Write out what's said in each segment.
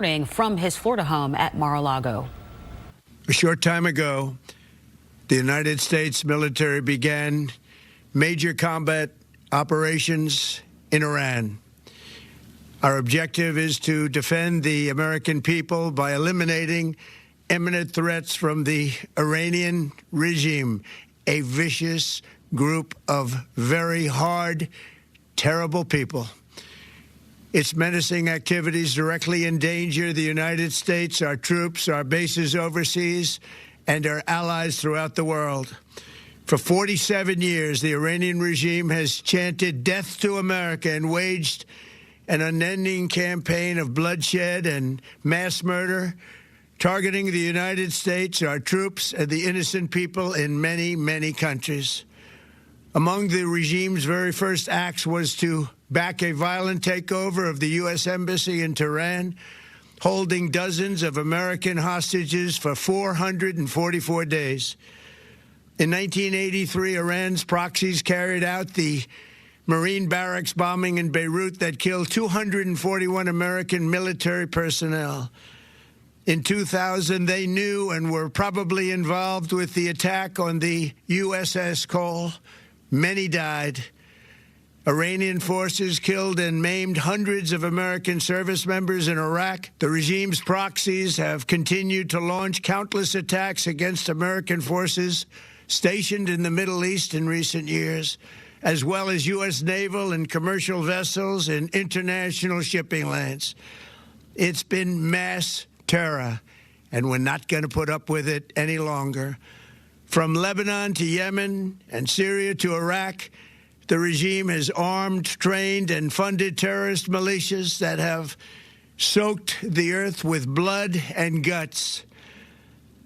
From his Florida home at Mar-a-Lago. A short time ago, the United States military began major combat operations in Iran. Our objective is to defend the American people by eliminating imminent threats from the Iranian regime, a vicious group of very hard, terrible people. Its menacing activities directly endanger the United States, our troops, our bases overseas, and our allies throughout the world. For 47 years, the Iranian regime has chanted death to America and waged an unending campaign of bloodshed and mass murder, targeting the United States, our troops, and the innocent people in many, many countries. Among the regime's very first acts was to back a violent takeover of the U.S. Embassy in Tehran, holding dozens of American hostages for 444 days. In 1983, Iran's proxies carried out the Marine barracks bombing in Beirut that killed 241 American military personnel. In 2000, they knew and were probably involved with the attack on the USS Cole. Many died. Iranian forces killed and maimed hundreds of American service members in Iraq. The regime's proxies have continued to launch countless attacks against American forces stationed in the Middle East in recent years, as well as U.S. naval and commercial vessels in international shipping lanes. It's been mass terror, and we're not going to put up with it any longer. From Lebanon to Yemen and Syria to Iraq, the regime has armed, trained, and funded terrorist militias that have soaked the earth with blood and guts.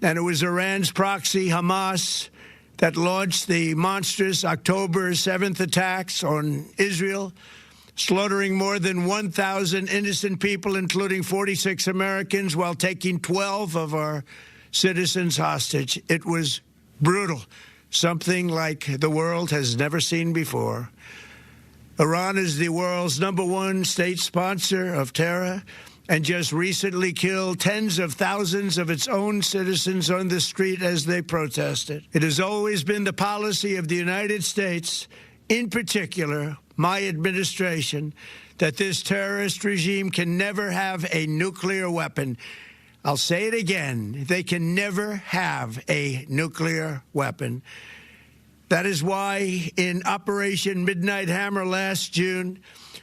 And it was Iran's proxy, Hamas, that launched the monstrous October 7th attacks on Israel, slaughtering more than 1,000 innocent people, including 46 Americans, while taking 12 of our citizens hostage. It was brutal, something like the world has never seen before. Iran is the world's #1 state sponsor of terror and just recently killed tens of thousands of its own citizens on the street as they protested. It has always been the policy of the United States, in particular my administration, that this terrorist regime can never have a nuclear weapon. I'll say it again, they can never have a nuclear weapon. That is why in Operation Midnight Hammer last June,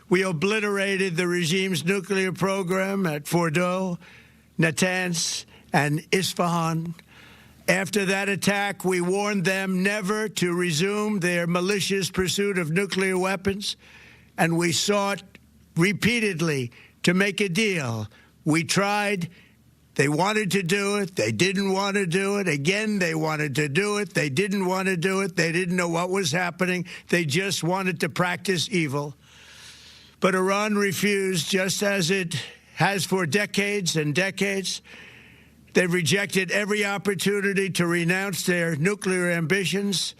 we obliterated the regime's nuclear program at Fordow, Natanz, and Isfahan. After that attack, we warned them never to resume their malicious pursuit of nuclear weapons, and we sought repeatedly to make a deal. We tried. They wanted to do it. They didn't want to do it. Again, they wanted to do it. They didn't want to do it. They didn't know what was happening. They just wanted to practice evil. But Iran refused, just as it has for decades and decades. They've rejected every opportunity to renounce their nuclear ambitions,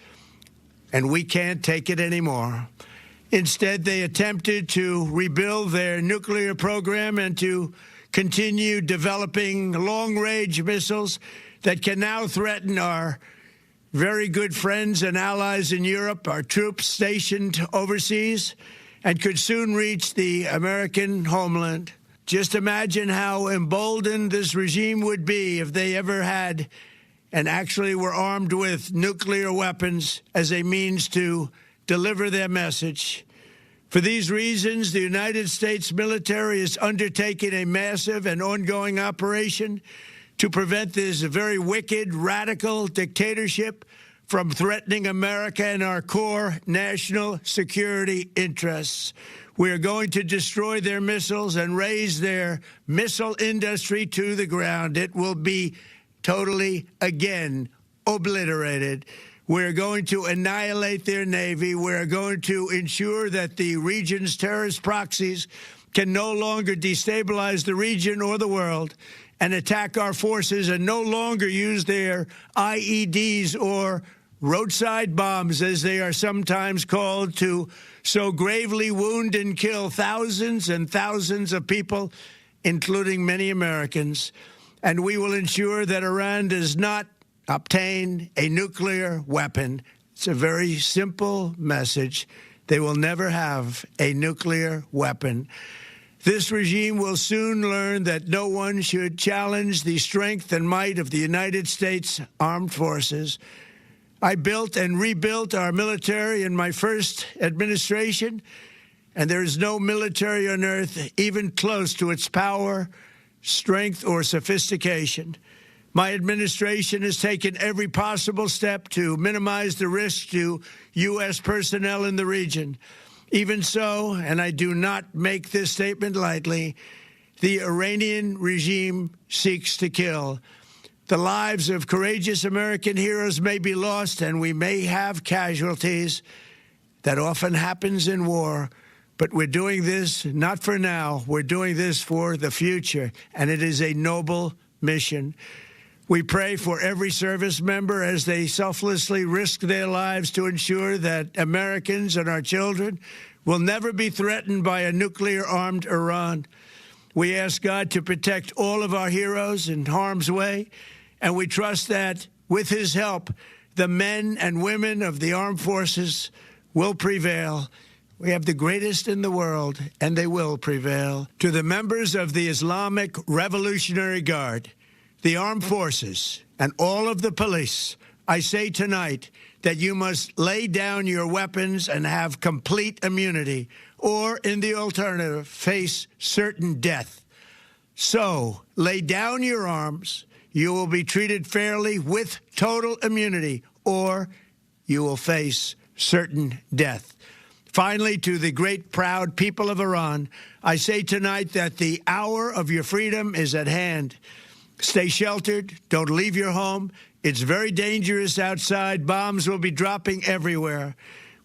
and we can't take it anymore. Instead, they attempted to rebuild their nuclear program and to continue developing long-range missiles that can now threaten our very good friends and allies in Europe, our troops stationed overseas, and could soon reach the American homeland. Just imagine how emboldened this regime would be if they ever had and actually were armed with nuclear weapons as a means to deliver their message. For these reasons, the United States military is undertaking a massive and ongoing operation to prevent this very wicked, radical dictatorship from threatening America and our core national security interests. We are going to destroy their missiles and raise their missile industry to the ground. It will be totally, again, obliterated. We're going to annihilate their Navy. We're going to ensure that the region's terrorist proxies can no longer destabilize the region or the world and attack our forces and no longer use their IEDs or roadside bombs, as they are sometimes called, to so gravely wound and kill thousands and thousands of people including many Americans, and we will ensure that Iran does not obtain a nuclear weapon. It's a very simple message. They will never have a nuclear weapon. This regime will soon learn that no one should challenge the strength and might of the United States Armed Forces. I built and rebuilt our military in my first administration, and there is no military on earth even close to its power, strength, or sophistication. My administration has taken every possible step to minimize the risk to U.S. personnel in the region. Even so, and I do not make this statement lightly, the Iranian regime seeks to kill. The lives of courageous American heroes may be lost, and we may have casualties. That often happens in war. But we're doing this not for now. We're doing this for the future, and it is a noble mission. We pray for every service member as they selflessly risk their lives to ensure that Americans and our children will never be threatened by a nuclear-armed Iran. We ask God to protect all of our heroes in harm's way, and we trust that, with his help, the men and women of the armed forces will prevail. We have the greatest in the world, and they will prevail. To the members of the Islamic Revolutionary Guard, the armed forces, and all of the police, I say tonight that you must lay down your weapons and have complete immunity, or, in the alternative, face certain death. So, lay down your arms. You will be treated fairly with total immunity, or you will face certain death. Finally, to the great, proud people of Iran, I say tonight that the hour of your freedom is at hand. Stay sheltered. Don't leave your home. It's very dangerous outside. Bombs will be dropping everywhere.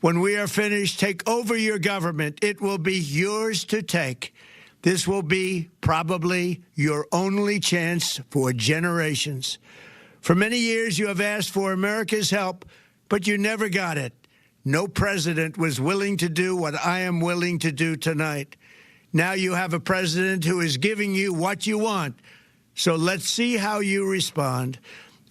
When we are finished, take over your government. It will be yours to take. This will be probably your only chance for generations. For many years, you have asked for America's help, but you never got it. No president was willing to do what I am willing to do tonight. Now you have a president who is giving you what you want. So let's see how you respond.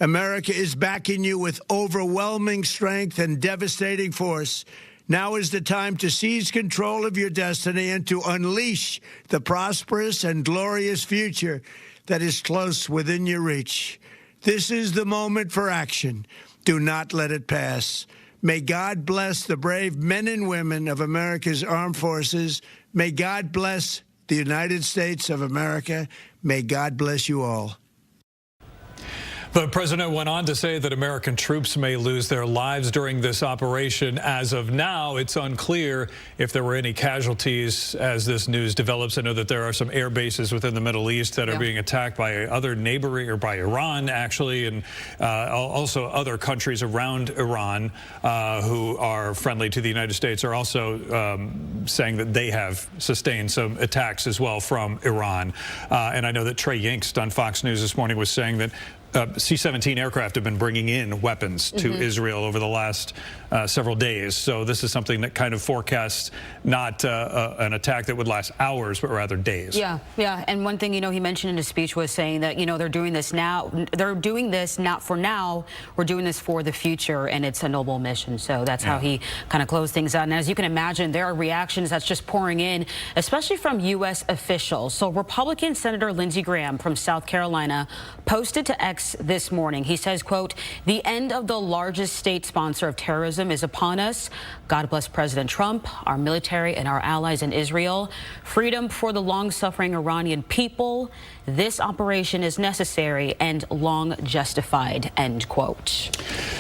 America is backing you with overwhelming strength and devastating force. Now is the time to seize control of your destiny and to unleash the prosperous and glorious future that is close within your reach. This is the moment for action. Do not let it pass. May God bless the brave men and women of America's armed forces. May God bless the United States of America. May God bless you all. The president went on to say that American troops may lose their lives during this operation. As of now, it's unclear if there were any casualties as this news develops. I know that there are some air bases within the Middle East that are being attacked by other neighboring, or by Iran, actually, and also other countries around Iran who are friendly to the United States are also saying that they have sustained some attacks as well from Iran. And I know that Trey Yingst on Fox News this morning was saying that C-17 aircraft have been bringing in weapons to Israel over the last several days. So this is something that kind of forecasts not an attack that would last hours, but rather days. Yeah. And one thing, he mentioned in his speech was saying that, they're doing this now. They're doing this not for now. We're doing this for the future, and it's a noble mission. So that's how he kind of closed things out. And as you can imagine, there are reactions that's just pouring in, especially from U.S. officials. So Republican Senator Lindsey Graham from South Carolina posted to X this morning. He says, quote, "The end of the largest state sponsor of terrorism is upon us. God bless President Trump, our military, and our allies in Israel. Freedom for the long-suffering Iranian people. This operation is necessary and long justified," end quote.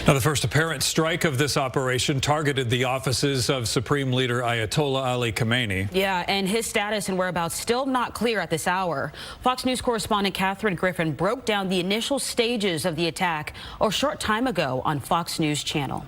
Now, the first apparent strike of this operation targeted the offices of Supreme Leader Ayatollah Ali Khamenei. Yeah, and his status and whereabouts still not clear at this hour. Fox News correspondent Catherine Griffin broke down the initial stages of the attack a short time ago on Fox News Channel.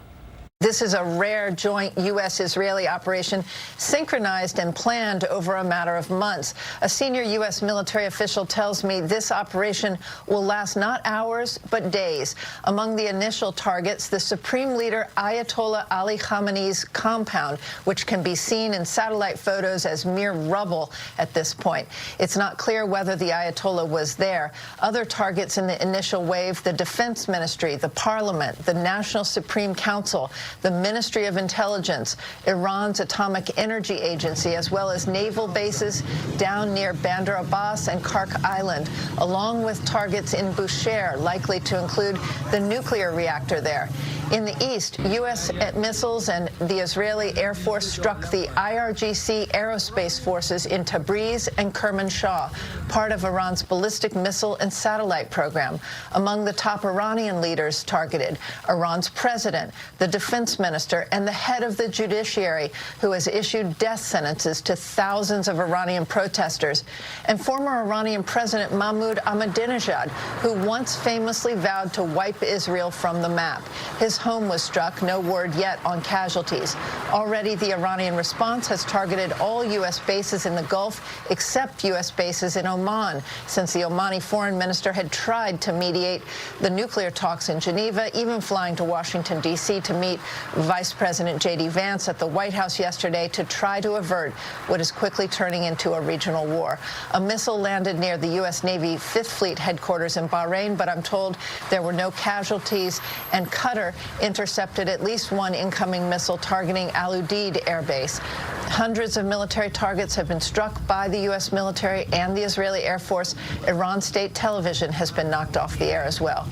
This is a rare joint U.S.-Israeli operation synchronized and planned over a matter of months. A senior U.S. military official tells me this operation will last not hours, but days. Among the initial targets, the Supreme Leader Ayatollah Ali Khamenei's compound, which can be seen in satellite photos as mere rubble at this point. It's not clear whether the Ayatollah was there. Other targets in the initial wave, the Defense Ministry, the Parliament, the National Supreme Council, the Ministry of Intelligence, Iran's Atomic Energy Agency, as well as naval bases down near Bandar Abbas and Kark Island, along with targets in Bushehr, likely to include the nuclear reactor there. In the east, U.S. missiles and the Israeli Air Force struck the IRGC aerospace forces in Tabriz and Kermanshah, part of Iran's ballistic missile and satellite program. Among the top Iranian leaders targeted, Iran's president, the defense minister, and the head of the judiciary, who has issued death sentences to thousands of Iranian protesters, and former Iranian President Mahmoud Ahmadinejad, who once famously vowed to wipe Israel from the map. His home was struck, no word yet on casualties. Already, the Iranian response has targeted all U.S. bases in the Gulf, except U.S. bases in Oman, since the Omani foreign minister had tried to mediate the nuclear talks in Geneva, even flying to Washington, D.C. to meet Vice President J.D. Vance at the White House yesterday to try to avert what is quickly turning into a regional war. A missile landed near the U.S. Navy Fifth Fleet headquarters in Bahrain, but I'm told there were no casualties, and Qatar intercepted at least one incoming missile targeting Al Udeid Air Base. Hundreds of military targets have been struck by the U.S. military and the Israeli Air Force. Iran state television has been knocked off the air as well.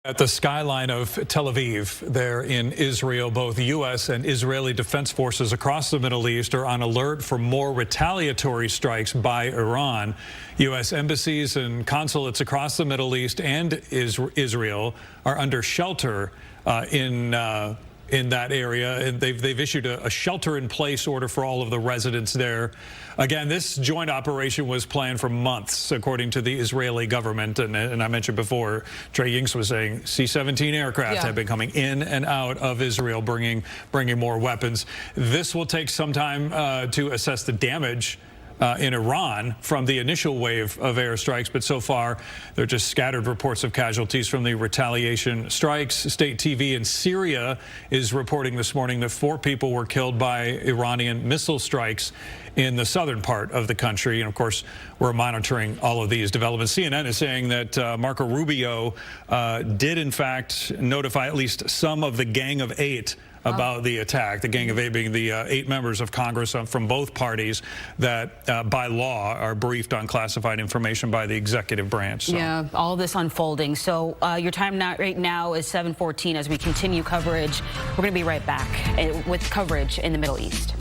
At the skyline of Tel Aviv, there in Israel, both U.S. and Israeli defense forces across the Middle East are on alert for more retaliatory strikes by Iran. U.S. embassies and consulates across the Middle East and Israel are under shelter in that area, and they've issued a shelter-in-place order for all of the residents there. Again, this joint operation was planned for months, according to the Israeli government. And I mentioned before, Trey Yingst was saying C-17 aircraft have been coming in and out of Israel, bringing more weapons. This will take some time to assess the damage in Iran from the initial wave of airstrikes, but so far there are just scattered reports of casualties from the retaliation strikes. State TV in Syria is reporting this morning that 4 people were killed by Iranian missile strikes in the southern part of the country. And of course, we're monitoring all of these developments. CNN is saying that Marco Rubio did in fact notify at least some of the Gang of 8 about the attack, the Gang of 8 being the 8 members of Congress from both parties that by law are briefed on classified information by the executive branch. So. Yeah, all this unfolding. So your time right now is 7:14 as we continue coverage. We're going to be right back with coverage in the Middle East.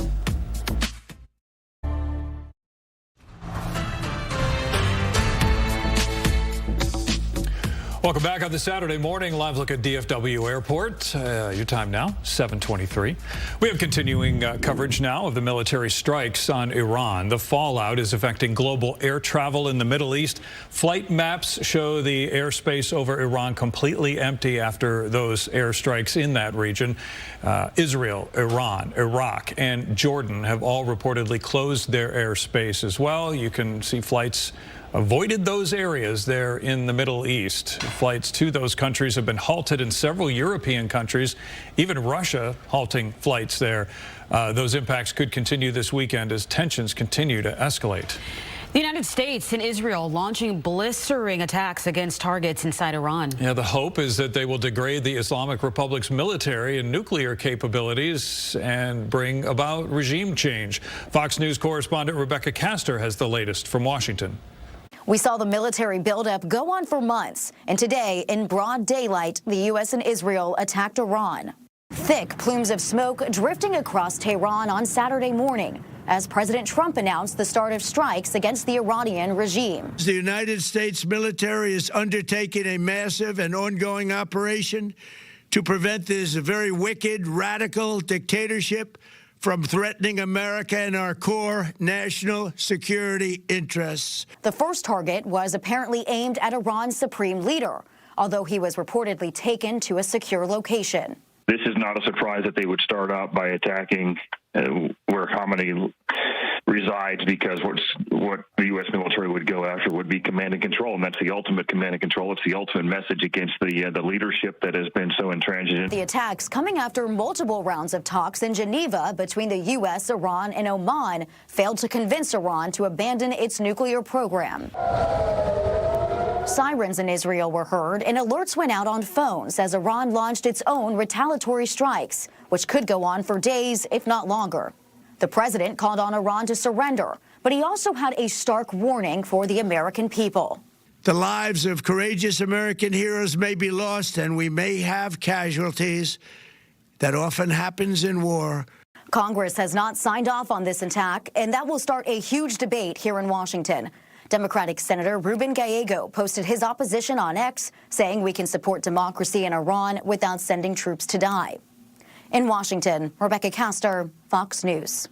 Welcome back on this Saturday morning. Live look at DFW Airport. Your time now, 7:23. We have continuing coverage now of the military strikes on Iran. The fallout is affecting global air travel in the Middle East. Flight maps show the airspace over Iran completely empty after those airstrikes in that region. Israel, Iran, Iraq, and Jordan have all reportedly closed their airspace as well. You can see flights avoided those areas there in the Middle East. Flights to those countries have been halted in several European countries, even Russia halting flights there. Those impacts could continue this weekend as tensions continue to escalate. The United States and Israel launching blistering attacks against targets inside Iran. Yeah, the hope is that they will degrade the Islamic Republic's military and nuclear capabilities and bring about regime change. Fox News correspondent Rebecca Castor has the latest from Washington. We saw the military buildup go on for months, and today, in broad daylight, the U.S. and Israel attacked Iran. Thick plumes of smoke drifting across Tehran on Saturday morning as President Trump announced the start of strikes against the Iranian regime. The United States military is undertaking a massive and ongoing operation to prevent this very wicked, radical dictatorship from threatening America and our core national security interests. The first target was apparently aimed at Iran's supreme leader. although he was reportedly taken to a secure location. This is not a surprise that they would start out by attacking where Khamenei resides, because what the U.S. military would go after would be command and control, and that's the ultimate command and control. It's the ultimate message against the leadership that has been so intransigent. The attacks coming after multiple rounds of talks in Geneva between the U.S., Iran, and Oman failed to convince Iran to abandon its nuclear program. Sirens in Israel were heard and alerts went out on phones as Iran launched its own retaliatory strikes, which could go on for days, if not longer. The president called on Iran to surrender, but he also had a stark warning for the American people. The lives of courageous American heroes may be lost, and we may have casualties. That often happens in war. Congress has not signed off on this attack, and that will start a huge debate here in Washington. Democratic Senator Ruben Gallego posted his opposition on X, saying we can support democracy in Iran without sending troops to die. In Washington, Rebecca Castor, Fox News.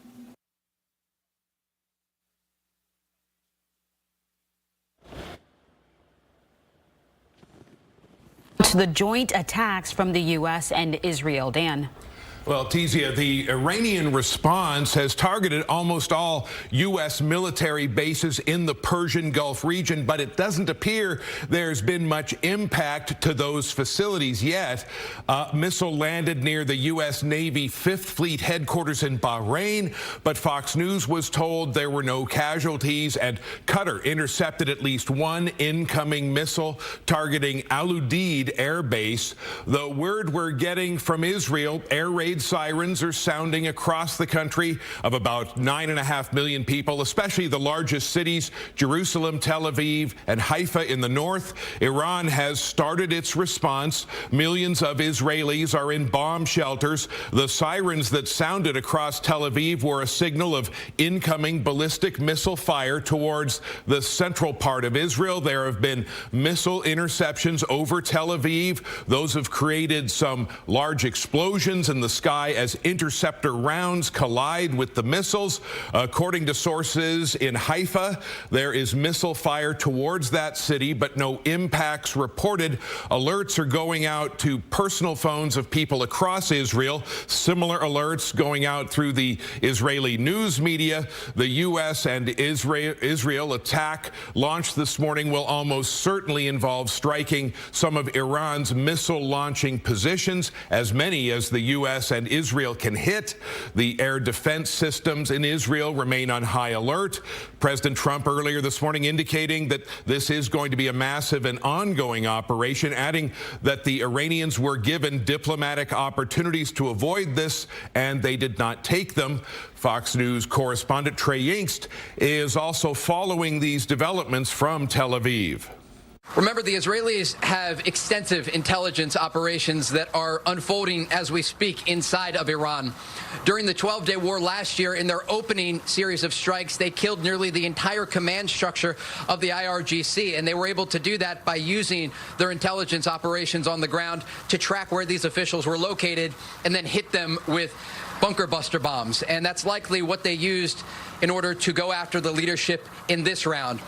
To the joint attacks from the U.S. and Israel. Dan. Well, Tizia, the Iranian response has targeted almost all U.S. military bases in the Persian Gulf region, but it doesn't appear there's been much impact to those facilities yet. A missile landed near the U.S. Navy 5th Fleet headquarters in Bahrain, but Fox News was told there were no casualties, and Qatar intercepted at least one incoming missile targeting Al Udeid Air Base. The word we're getting from Israel, air raid sirens are sounding across the country of about 9.5 million people, especially the largest cities, Jerusalem, Tel Aviv, and Haifa in the north. Iran has started its response. Millions of Israelis are in bomb shelters. The sirens that sounded across Tel Aviv were a signal of incoming ballistic missile fire towards the central part of Israel. There have been missile interceptions over Tel Aviv. Those have created some large explosions in the sky as interceptor rounds collide with the missiles. According to sources in Haifa, there is missile fire towards that city, but no impacts reported. Alerts are going out to personal phones of people across Israel. Similar alerts going out through the Israeli news media. The U.S. and Israel attack launched this morning will almost certainly involve striking some of Iran's missile launching positions, as many as the U.S. and Israel can hit. The air defense systems in Israel remain on high alert. President Trump earlier this morning indicating that this is going to be a massive and ongoing operation, adding that the Iranians were given diplomatic opportunities to avoid this, and they did not take them. Fox News correspondent Trey Yingst is also following these developments from Tel Aviv. Remember, the Israelis have extensive intelligence operations that are unfolding as we speak inside of Iran. During the 12-day war last year, in their opening series of strikes, they killed nearly the entire command structure of the IRGC, and they were able to do that by using their intelligence operations on the ground to track where these officials were located and then hit them with bunker buster bombs. And that's likely what they used in order to go after the leadership in this round.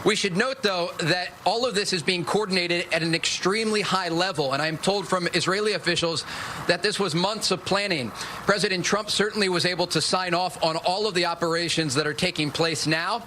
We should note, though, that all of this is being coordinated at an extremely high level, and I'm told from Israeli officials that this was months of planning. President Trump certainly was able to sign off on all of the operations that are taking place now.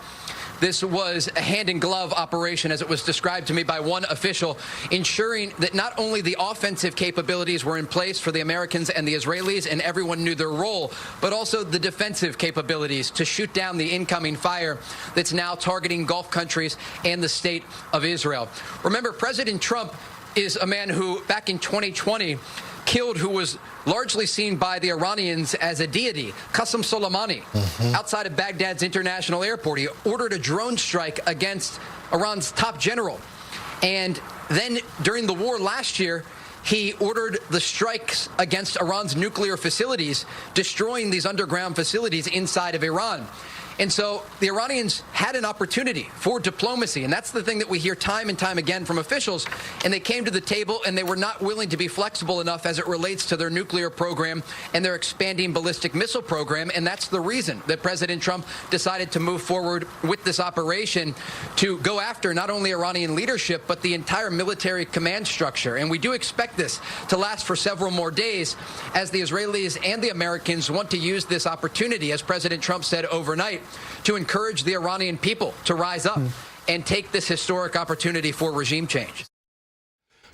This was a hand-in-glove operation, as it was described to me by one official, ensuring that not only the offensive capabilities were in place for the Americans and the Israelis and everyone knew their role, but also the defensive capabilities to shoot down the incoming fire that's now targeting Gulf countries and the state of Israel. Remember, President Trump is a man who, back in 2020, killed who was largely seen by the Iranians as a deity, Qasem Soleimani, outside of Baghdad's international airport. He ordered a drone strike against Iran's top general. And then during the war last year, he ordered the strikes against Iran's nuclear facilities, destroying these underground facilities inside of Iran. And so the Iranians had an opportunity for diplomacy, and that's the thing that we hear time and time again from officials, and they came to the table and they were not willing to be flexible enough as it relates to their nuclear program and their expanding ballistic missile program, and that's the reason that President Trump decided to move forward with this operation to go after not only Iranian leadership, but the entire military command structure. And we do expect this to last for several more days as the Israelis and the Americans want to use this opportunity, as President Trump said overnight, to encourage the Iranian people to rise up and take this historic opportunity for regime change.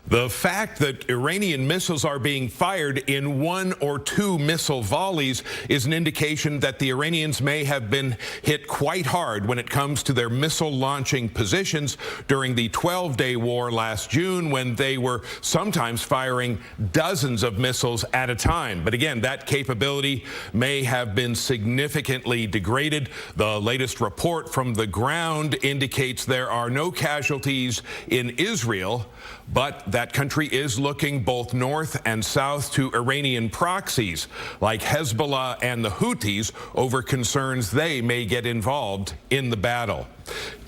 The fact that Iranian missiles are being fired in 1 or 2 missile volleys is an indication that the Iranians may have been hit quite hard when it comes to their missile launching positions during the 12-day war last June, when they were sometimes firing dozens of missiles at a time. But again, that capability may have been significantly degraded. The latest report from the ground indicates there are no casualties in Israel, but that country is looking both north and south to Iranian proxies like Hezbollah and the Houthis over concerns they may get involved in the battle.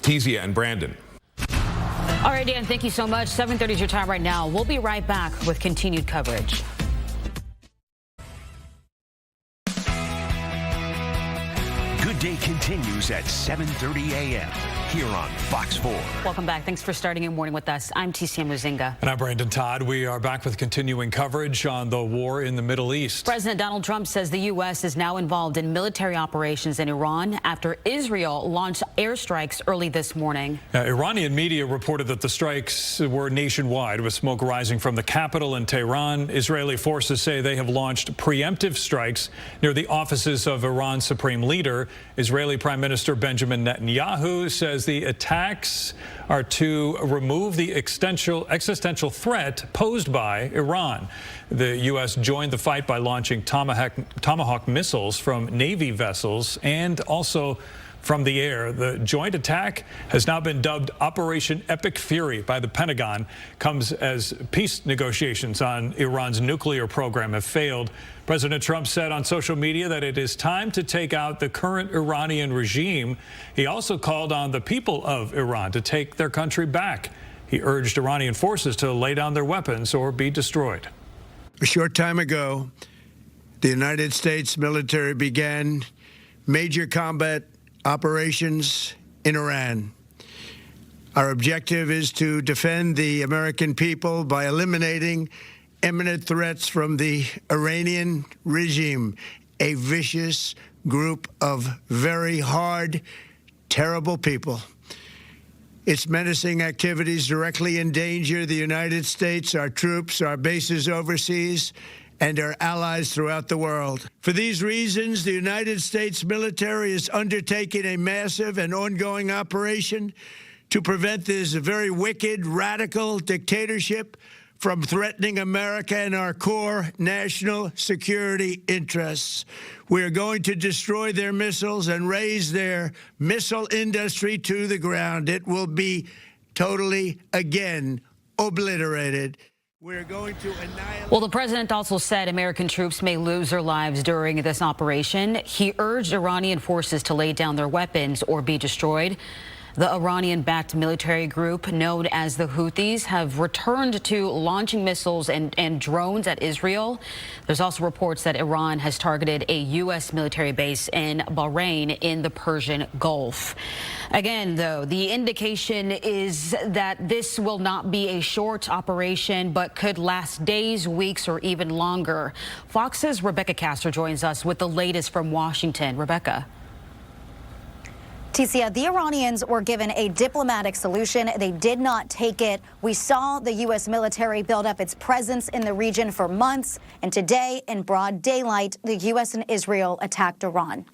Kezia and Brandon. All right, Dan, thank you so much. 7:30 is your time right now. We'll be right back with continued coverage. Good Day continues at 7:30 a.m. here on Fox 4. Welcome back. Thanks for starting your morning with us. I'm TCM Muzinga. And I'm Brandon Todd. We are back with continuing coverage on the war in the Middle East. President Donald Trump says the U.S. is now involved in military operations in Iran after Israel launched airstrikes early this morning. Iranian media reported that the strikes were nationwide, with smoke rising from the capital in Tehran. Israeli forces say they have launched preemptive strikes near the offices of Iran's supreme leader. Israeli Prime Minister Benjamin Netanyahu says the attacks are to remove the existential threat posed by Iran. The U.S. joined the fight by launching Tomahawk missiles from Navy vessels and also from the air. The joint attack has now been dubbed Operation Epic Fury by the Pentagon. Comes as peace negotiations on Iran's nuclear program have failed. President Trump said on social media that it is time to take out the current Iranian regime. He also called on the people of Iran to take their country back. He urged Iranian forces to lay down their weapons or be destroyed. A short time ago, the United States military began major combat operations in Iran. Our objective is to defend the American people by eliminating imminent threats from the Iranian regime, a vicious group of very hard, terrible people. Its menacing activities directly endanger the United States, our troops, our bases overseas, and our allies throughout the world. For these reasons, the United States military is undertaking a massive and ongoing operation to prevent this very wicked, radical dictatorship from threatening America and our core national security interests. We are going to destroy their missiles and raise their missile industry to the ground. It will be totally, again, obliterated. We're going to annihilate. Well, the president also said American troops may lose their lives during this operation. He urged Iranian forces to lay down their weapons or be destroyed. The Iranian-backed military group known as the Houthis have returned to launching missiles and drones at Israel. There's also reports that Iran has targeted a U.S. military base in Bahrain in the Persian Gulf. Again, though, the indication is that this will not be a short operation, but could last days, weeks, or even longer. Fox's Rebecca Castor joins us with the latest from Washington. Rebecca. Ticia, the Iranians were given a diplomatic solution. They did not take it. We saw the U.S. military build up its presence in the region for months, and today, in broad daylight, the U.S. and Israel attacked Iran.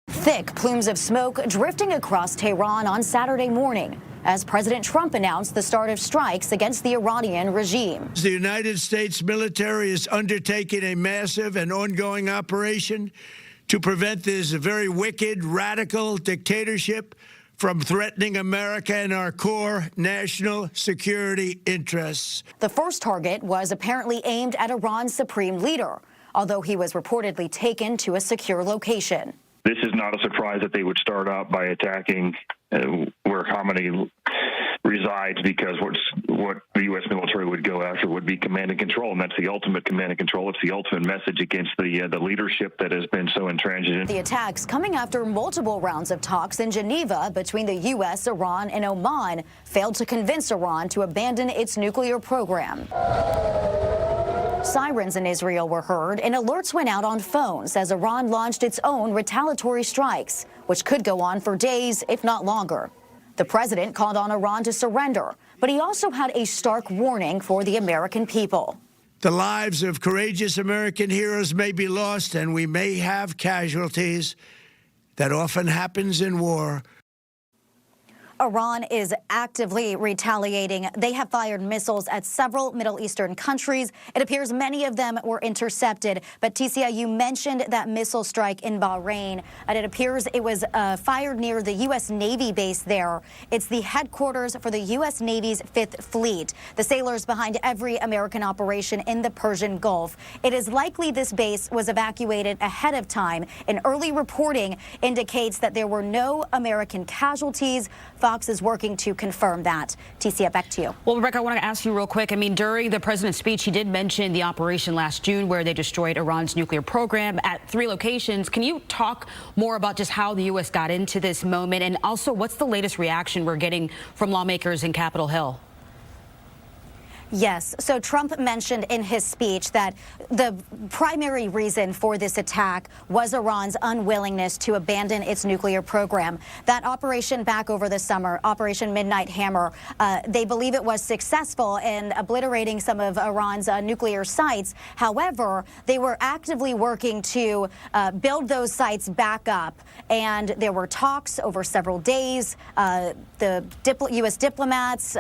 Thick plumes of smoke drifting across Tehran on Saturday morning as President Trump announced the start of strikes against the Iranian regime. The United States military is undertaking a massive and ongoing operation to prevent this very wicked, radical dictatorship from threatening America and our core national security interests. The first target was apparently aimed at Iran's supreme leader, although he was reportedly taken to a secure location. this is not a surprise that they would start out by attacking where Khamenei resides, because what the U.S. military would go after would be command and control, and that's the ultimate command and control. It's the ultimate message against the leadership that has been so intransigent. The attacks coming after multiple rounds of talks in Geneva between the U.S., Iran, and Oman failed to convince Iran to abandon its nuclear program. Sirens in Israel were heard and alerts went out on phones as Iran launched its own retaliatory strikes, which could go on for days, if not longer. The president called on Iran to surrender, but he also had a stark warning for the American people. The lives of courageous American heroes may be lost, and we may have casualties. That often happens in war. Iran is actively retaliating. They have fired missiles at several Middle Eastern countries. It appears many of them were intercepted. But TCI, you mentioned that missile strike in Bahrain, and it appears it was fired near the U.S. Navy base there. It's the headquarters for the U.S. Navy's 5th Fleet, the sailors behind every American operation in the Persian Gulf. It is likely this base was evacuated ahead of time, and early reporting indicates that there were no American casualties. Fox is working to confirm that. TCF, back to you. Well, Rebecca, I want to ask you real quick. I mean, during the president's speech, he did mention the operation last June where they destroyed Iran's nuclear program at 3 locations. Can you talk more about just how the U.S. got into this moment? And also, what's the latest reaction we're getting from lawmakers in Capitol Hill? Yes. So Trump mentioned in his speech that the primary reason for this attack was Iran's unwillingness to abandon its nuclear program. That operation back over the summer, Operation Midnight Hammer, they believe it was successful in obliterating some of Iran's nuclear sites. However, they were actively working to build those sites back up. And there were talks over several days. The U.S. diplomats,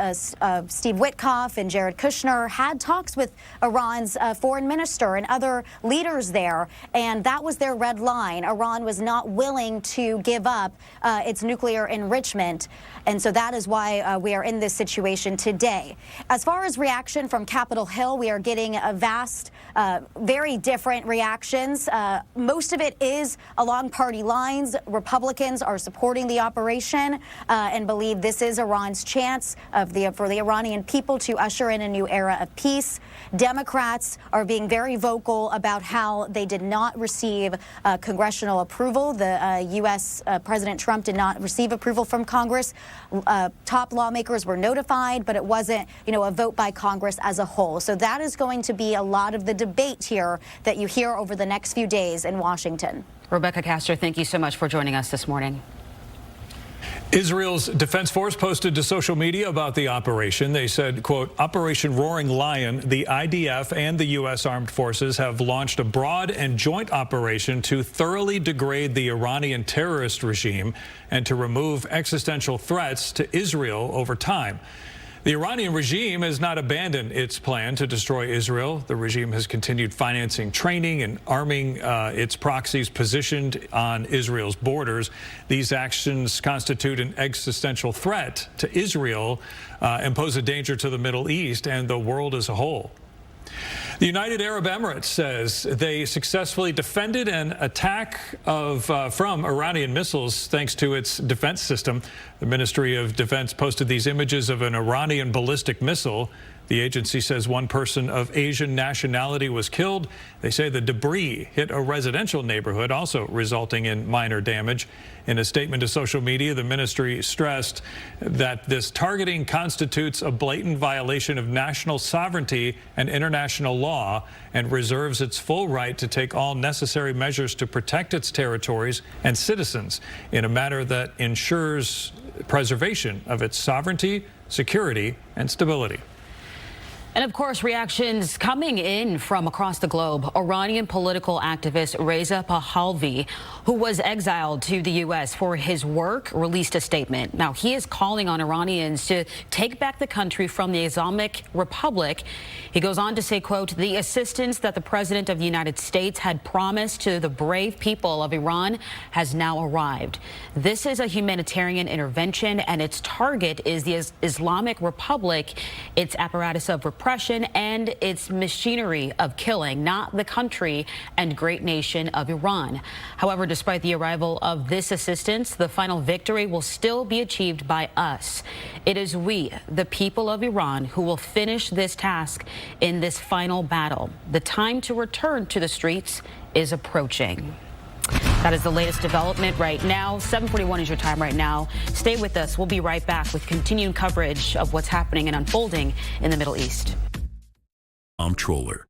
Steve Witkoff and Jared Kushner, had talks with Iran's foreign minister and other leaders there, and that was their red line. Iran was not willing to give up its nuclear enrichment, and so that is why we are in this situation today. As far as reaction from Capitol Hill, we are getting a vast, very different reactions. Most of it is along party lines. Republicans are supporting the operation and believe this is Iran's chance for the Iranian people to usher in a new era of peace. Democrats are being very vocal about how they did not receive congressional approval. The U.S. President Trump did not receive approval from Congress. Top lawmakers were notified, but it wasn't, a vote by Congress as a whole. So that is going to be a lot of the debate here that you hear over the next few days in Washington. Rebecca Castor, thank you so much for joining us this morning. Israel's Defense Force posted to social media about the operation. They said, quote, Operation Roaring Lion, the IDF and the U.S. Armed Forces have launched a broad and joint operation to thoroughly degrade the Iranian terrorist regime and to remove existential threats to Israel over time. The Iranian regime has not abandoned its plan to destroy Israel. The regime has continued financing training and arming its proxies positioned on Israel's borders. These actions constitute an existential threat to Israel and pose a danger to the Middle East and the world as a whole. The United Arab Emirates says they successfully defended an attack from Iranian missiles thanks to its defense system. The Ministry of Defense posted these images of an Iranian ballistic missile. The agency says one person of Asian nationality was killed. They say the debris hit a residential neighborhood, also resulting in minor damage. In a statement to social media, the ministry stressed that this targeting constitutes a blatant violation of national sovereignty and international law and reserves its full right to take all necessary measures to protect its territories and citizens in a manner that ensures preservation of its sovereignty, security, and stability. And of course, reactions coming in from across the globe. Iranian political activist Reza Pahlavi, who was exiled to the U.S. for his work, released a statement. Now, he is calling on Iranians to take back the country from the Islamic Republic. He goes on to say, quote, the assistance that the President of the United States had promised to the brave people of Iran has now arrived. This is a humanitarian intervention, and its target is the Islamic Republic, its apparatus of repression oppression and its machinery of killing, not the country and great nation of Iran. However, despite the arrival of this assistance, the final victory will still be achieved by us. It is we, the people of Iran, who will finish this task in this final battle. The time to return to the streets is approaching. That is the latest development right now. 7:41 is your time right now. Stay with us. We'll be right back with continued coverage of what's happening and unfolding in the Middle East. Comptroller.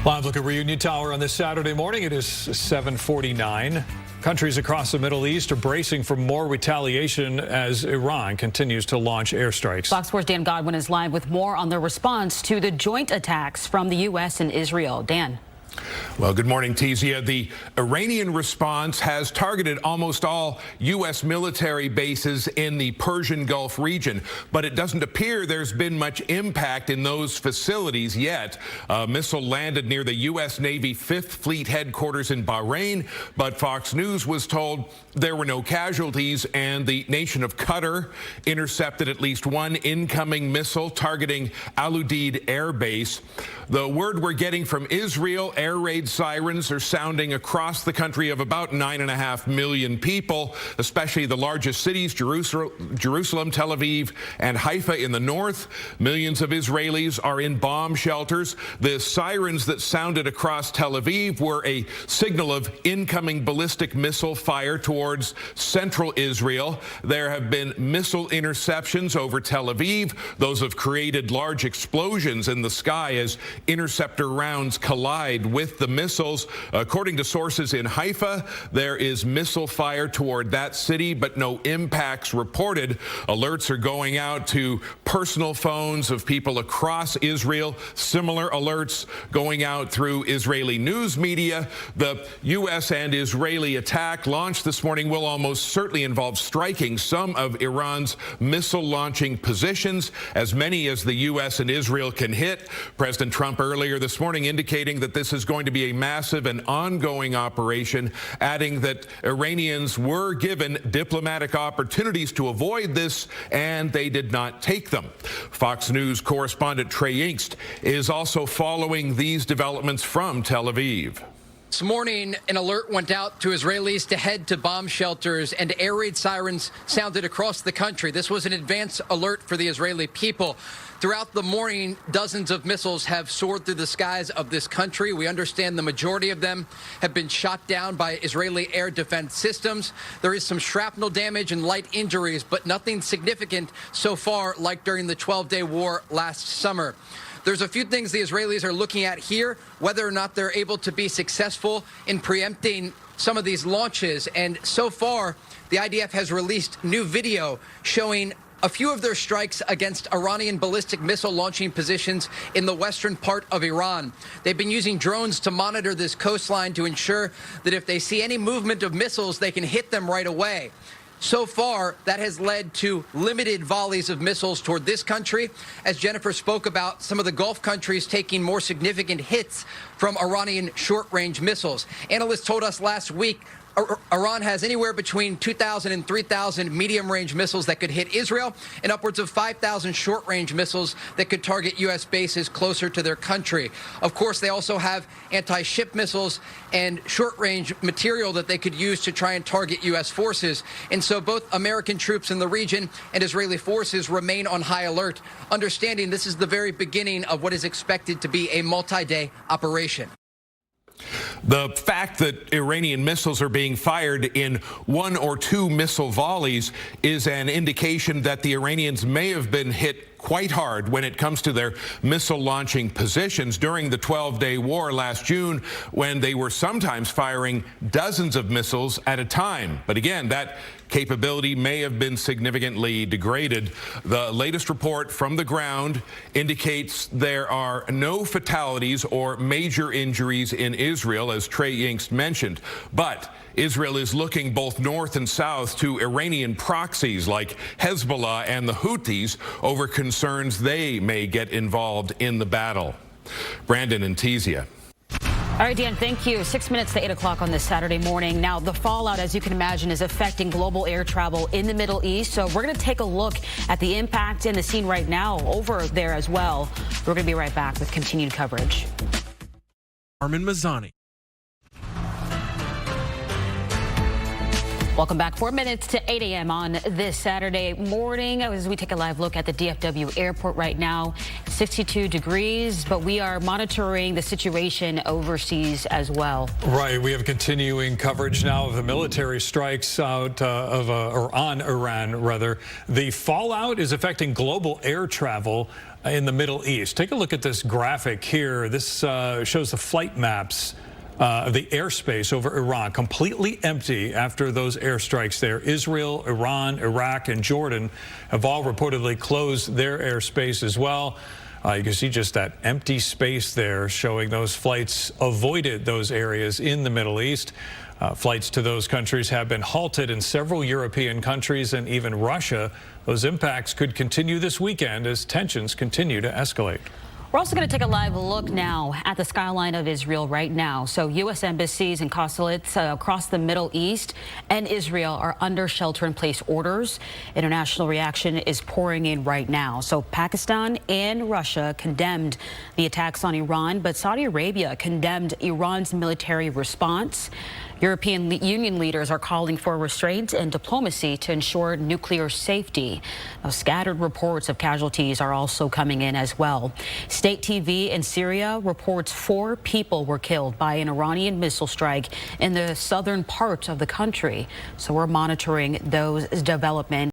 Live look at Reunion Tower on this Saturday morning. It is 7:49. Countries across the Middle East are bracing for more retaliation as Iran continues to launch airstrikes. Fox Sports' Dan Godwin is live with more on the response to the joint attacks from the U.S. and Israel. Dan. Well, good morning, Tizia. The Iranian response has targeted almost all U.S. military bases in the Persian Gulf region, but it doesn't appear there's been much impact in those facilities yet. A missile landed near the U.S. Navy 5th Fleet headquarters in Bahrain, but Fox News was told there were no casualties, and the nation of Qatar intercepted at least one incoming missile targeting Al Udeid Air Base. The word we're getting from Israel, air raid sirens are sounding across the country of about 9.5 million people, especially the largest cities, Jerusalem, Tel Aviv, and Haifa in the north. Millions of Israelis are in bomb shelters. The sirens that sounded across Tel Aviv were a signal of incoming ballistic missile fire towards central Israel. There have been missile interceptions over Tel Aviv. Those have created large explosions in the sky as interceptor rounds collide with the missiles. According to sources in Haifa, there is missile fire toward that city, but no impacts reported. Alerts are going out to personal phones of people across Israel. Similar alerts going out through Israeli news media. The U.S. and Israeli attack launched this morning will almost certainly involve striking some of Iran's missile launching positions, as many as the U.S. and Israel can hit. President Trump earlier this morning indicating that this is going to be a massive and ongoing operation, adding that Iranians were given diplomatic opportunities to avoid this, and they did not take them. Fox News correspondent Trey Yingst is also following these developments from Tel Aviv. This morning, an alert went out to Israelis to head to bomb shelters, and air raid sirens sounded across the country. This was an advance alert for the Israeli people. Throughout the morning, dozens of missiles have soared through the skies of this country. We understand the majority of them have been shot down by Israeli air defense systems. There is some shrapnel damage and light injuries, but nothing significant so far like during the 12-day war last summer. There's a few things the Israelis are looking at here, whether or not they're able to be successful in preempting some of these launches. And so far, the IDF has released new video showing a few of their strikes against Iranian ballistic missile launching positions in the western part of Iran. They've been using drones to monitor this coastline to ensure that if they see any movement of missiles, they can hit them right away. So far, that has led to limited volleys of missiles toward this country. As Jennifer spoke about, some of the Gulf countries taking more significant hits from Iranian short-range missiles. Analysts told us last week Iran has anywhere between 2,000 and 3,000 medium-range missiles that could hit Israel, and upwards of 5,000 short-range missiles that could target U.S. bases closer to their country. Of course, they also have anti-ship missiles and short-range material that they could use to try and target U.S. forces. And so both American troops in the region and Israeli forces remain on high alert, understanding this is the very beginning of what is expected to be a multi-day operation. The fact that Iranian missiles are being fired in one or two missile volleys is an indication that the Iranians may have been hit quite hard when it comes to their missile launching positions during the 12-day war last June, when they were sometimes firing dozens of missiles at a time. But again, that capability may have been significantly degraded. The latest report from the ground indicates there are no fatalities or major injuries in Israel, as Trey Yingst mentioned. But Israel is looking both north and south to Iranian proxies like Hezbollah and the Houthis over concerns they may get involved in the battle. Brandon and Tizia. All right, Dan, thank you. 6 minutes to 8 o'clock on this Saturday morning. Now, the fallout, as you can imagine, is affecting global air travel in the Middle East. So we're going to take a look at the impact in the scene right now over there as well. We're going to be right back with continued coverage. Armin Mazzani. Welcome back. 4 minutes to 8 a.m. on this Saturday morning as we take a live look at the DFW airport right now. 62 degrees, but we are monitoring the situation overseas as well. Right. We have continuing coverage now of the military strikes out or on Iran, rather. The fallout is affecting global air travel in the Middle East. Take a look at this graphic here. This shows the flight maps of the airspace over Iran, completely empty after those airstrikes there. Israel, Iran, Iraq, and Jordan have all reportedly closed their airspace as well. You can see just that empty space there showing those flights avoided those areas in the Middle East. Flights to those countries have been halted in several European countries and even Russia. Those impacts could continue this weekend as tensions continue to escalate. We're also going to take a live look now at the skyline of Israel right now. So U.S. embassies and consulates across the Middle East and Israel are under shelter-in-place orders. International reaction is pouring in right now. So Pakistan and Russia condemned the attacks on Iran, but Saudi Arabia condemned Iran's military response. European Union leaders are calling for restraint and diplomacy to ensure nuclear safety. Now, scattered reports of casualties are also coming in as well. State TV in Syria reports 4 people were killed by an Iranian missile strike in the southern part of the country. So we're monitoring those developments.